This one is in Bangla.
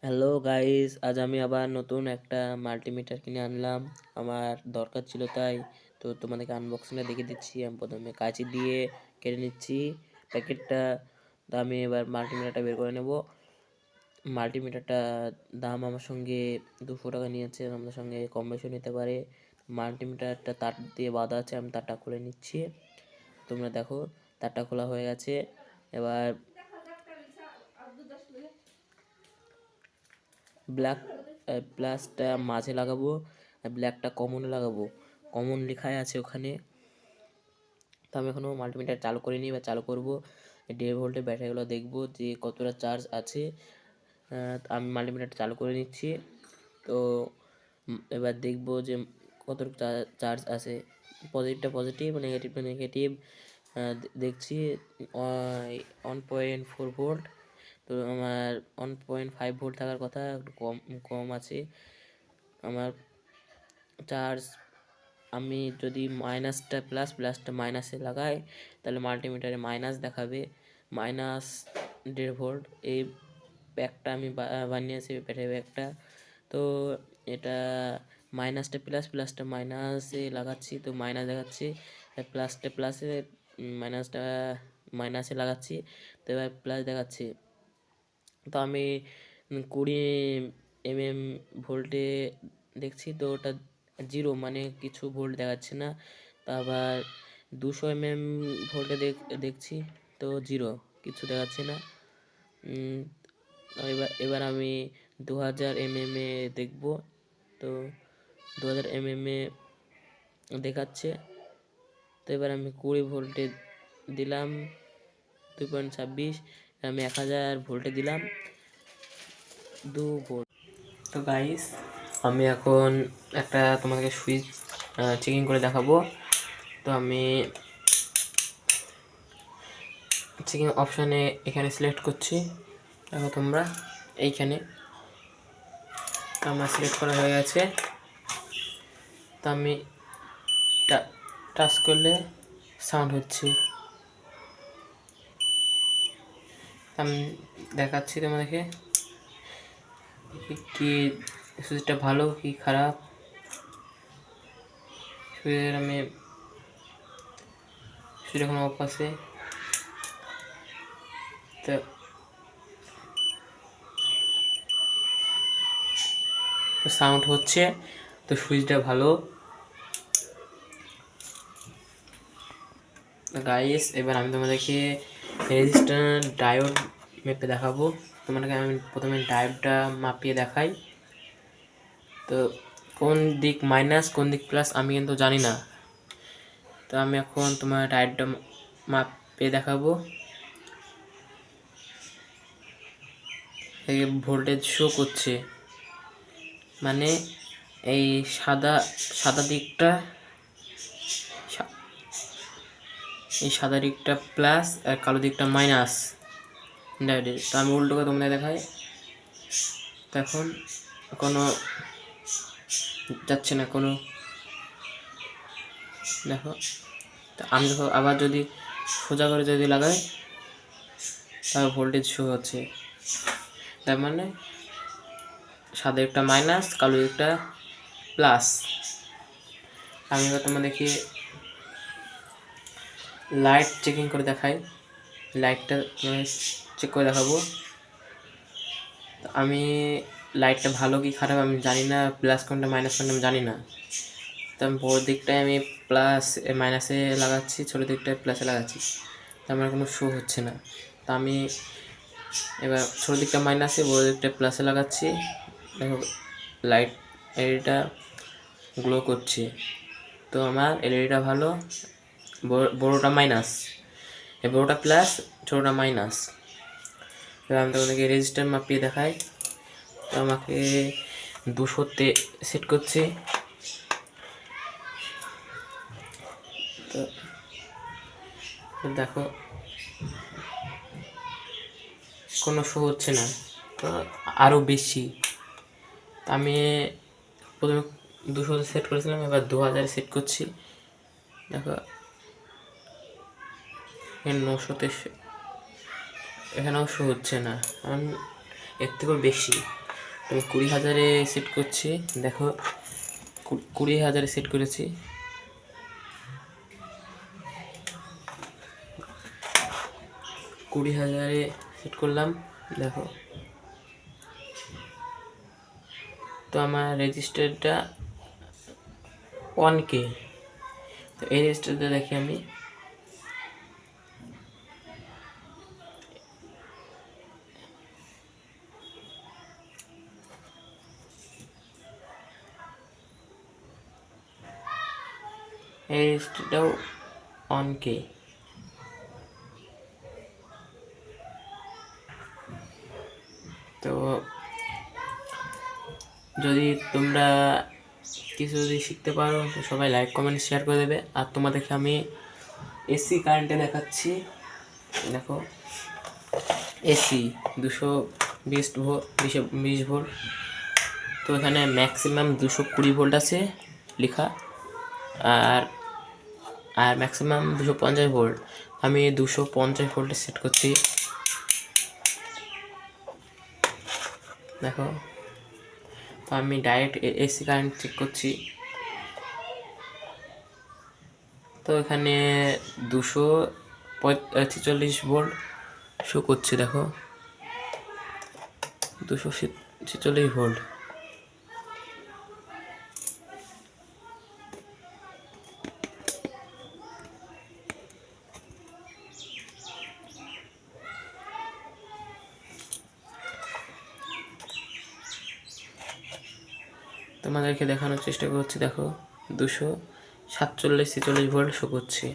হ্যালো গাইস, আজ আমি আবার নতুন একটা মাল্টিমিটার কিনে আনলাম। আমার দরকার ছিল তাই। তো তোমাদেরকে আনবক্সিংটা দেখে দিচ্ছি। আমি প্রথমে কাঁচি দিয়ে কেটে নিচ্ছি প্যাকেটটা। তো আমি এবার মাল্টিমিটারটা বের করে নেব। মাল্টিমিটারটা দাম আমার সঙ্গে 200 টাকা নিয়েছে, আমাদের সঙ্গে কম বেশি নিতে পারে। মাল্টিমিটারটা তার দিয়ে বাঁধা আছে, আমি তারটা খুলে নিচ্ছি। তোমরা দেখো তারটা খোলা হয়ে গেছে। এবার ব্ল্যাক প্লাসটা মাঝে লাগাবো আর ব্ল্যাকটা কমনে লাগাবো। কমন লেখাই আছে ওখানে। তো আমি এখনও মাল্টিমিটার চালু করিনি, বা চালু করব। 1.5 ভোল্টের ব্যাটারিগুলো দেখবো যে কতটা চার্জ আছে। আমি মাল্টিমিটারটা চালু করে নিচ্ছি। তো এবার দেখবো যে কতটা চার্জ আছে। পজিটিভটা পজিটিভ, নেগেটিভটা নেগেটিভ। দেখছি 1.4 ভোল্ট। তো আমার 1.5 ভোল্ট থাকার কথা, একটু কম কম আছে আমার চার্জ। আমি যদি মাইনাসটা প্লাস প্লাসটা মাইনাসে লাগাই, তাহলে মাল্টিমিটারে মাইনাস দেখাবে, -1.5 ভোল্ট। এই ব্যাগটা আমি বানিয়েছি, ব্যাটারি ব্যাগটা। তো এটা মাইনাসটা প্লাস প্লাসটা মাইনাসে লাগাচ্ছি, তো মাইনাস দেখাচ্ছি। প্লাসটা প্লাসে, মাইনাসটা মাইনাসে লাগাচ্ছি, তো এবার প্লাস দেখাচ্ছি। তো আমি 20 ভোল্টে দেখছি, তো ওটা জিরো, মানে কিছু ভোল্ট দেখাচ্ছে না। তা আবার 200 ভোল্টে দেখছি, তো জিরো, কিছু দেখাচ্ছে না। এবার আমি 2000 এ দেখব। তো 2000 এ দেখাচ্ছে। তো এবার আমি 20 ভোল্টে দিলাম 2.26। আমি 1000 ভোল্টে দিলাম 2 ভোল্ট। তো গাইস, আমি এখন একটা তোমাদেরকে সুইচ চেকিং করে দেখাবো। তো আমি চেকিং অপশানে এখানে সিলেক্ট করছি। দেখো তোমরা এইখানে আমার সিলেক্ট করা হয়ে গেছে। তো আমি টাচ করলে সাউন্ড হচ্ছে। আমি দেখাচ্ছি তোমাদেরকে কি সুইচটা ভালো কি খারাপ। সুইচের আমি সুইচ এখন অফ আছে। তো সাউন্ড হচ্ছে, তো সুইচটা ভালো। গাইস, এবার আমি তোমাদেরকে রেজিস্ট্যান্স ডায়োড মেপে দেখাবো। তোমাদেরকে আমি প্রথমে ডায়োডটা মাপিয়ে দেখাই। তো কোন দিক মাইনাস কোন দিক প্লাস আমি কিন্তু জানি না। তো আমি এখন তোমার ডায়োডটা মাপিয়ে দেখাবো। এই ভোল্টেজ শো করছে, মানে এই সাদা দিকটা, এই সাদা দিকটা প্লাস আর কালো দিকটা মাইনাস ডায়োডের। তো আমি উল্টো করে তোমাদের দেখাই। তো এখন কোনো যাচ্ছে না কোনো, দেখো। তো আমি দেখো আবার যদি সোজা করে যদি লাগাই, তাহলে ভোল্টেজ শো হচ্ছে। তার মানে সাদা দিকটা মাইনাস, কালো দিকটা প্লাস। আমি এবার তোমাদেরকে লাইট চেকিং করে দেখাই। লাইটটা চেক করে দেখাবো। আমি লাইটটা ভালো কি খারাপ আমি জানি না, প্লাস কোনটা মাইনাস কোনটা আমি জানি না। তো আমি বড় দিকটায় আমি প্লাস মাইনাসে লাগাচ্ছি, ছোটো দিকটায় প্লাসে লাগাচ্ছি, তো আমার কোনো শো হচ্ছে না। তো আমি এবার ছোটো দিকটা মাইনাসে, বড় দিকটা প্লাসে লাগাচ্ছি। দেখো লাইট এলইডিটা গ্লো করছে। তো আমার এলইডিটা ভালো। বড়োটা মাইনাস, বড়োটা প্লাস, ছোটোটা মাইনাস। এবার আমি তোমাদেরকে রেজিস্টার মাপিয়ে দেখাই। তো আমাকে 200-তে সেট করছি। তো দেখো কোনো শো হচ্ছে না, তো আরও বেশি। আমি প্রথমে 200-তে সেট করেছিলাম, এবার 2000-এ সেট করছি। দেখো 900-তে এখানেও শো হচ্ছে না, কারণ এর থেকেও বেশি। আমি 20,000-এ সেট করছি, দেখো 20,000-এ সেট করেছি। কুড়ি হাজারে সেট করলাম, দেখো তো আমার রেজিস্টারটা 1K। তো এই রেজিস্টারটা দেখি আমি, এই রেজিস্টারটাও 1K। তো যদি তোমরা কিছু যদি শিখতে পারো তো সবাই লাইক কমেন্ট শেয়ার করে দেবে। আর তোমাদেরকে আমি এসি কারেন্টে দেখাচ্ছি, দেখো এসি 220 ভোল্ট। তো এখানে ম্যাক্সিমাম 220 ভোল্ট আছে লেখা, আর আর ম্যাক্সিমাম 250 ভোল্ট। আমি 250 ভোল্টে সেট করছি, দেখো। তো আমি ডাইরেক্ট এসি কারেন্ট চেক করছি। তো এখানে 246 ভোল্ট শো করছে, দেখো 246 ভোল্ট। তোমাদেরকে দেখানোর চেষ্টা করছি, দেখো 247-46 ভোল্ট শো করছে।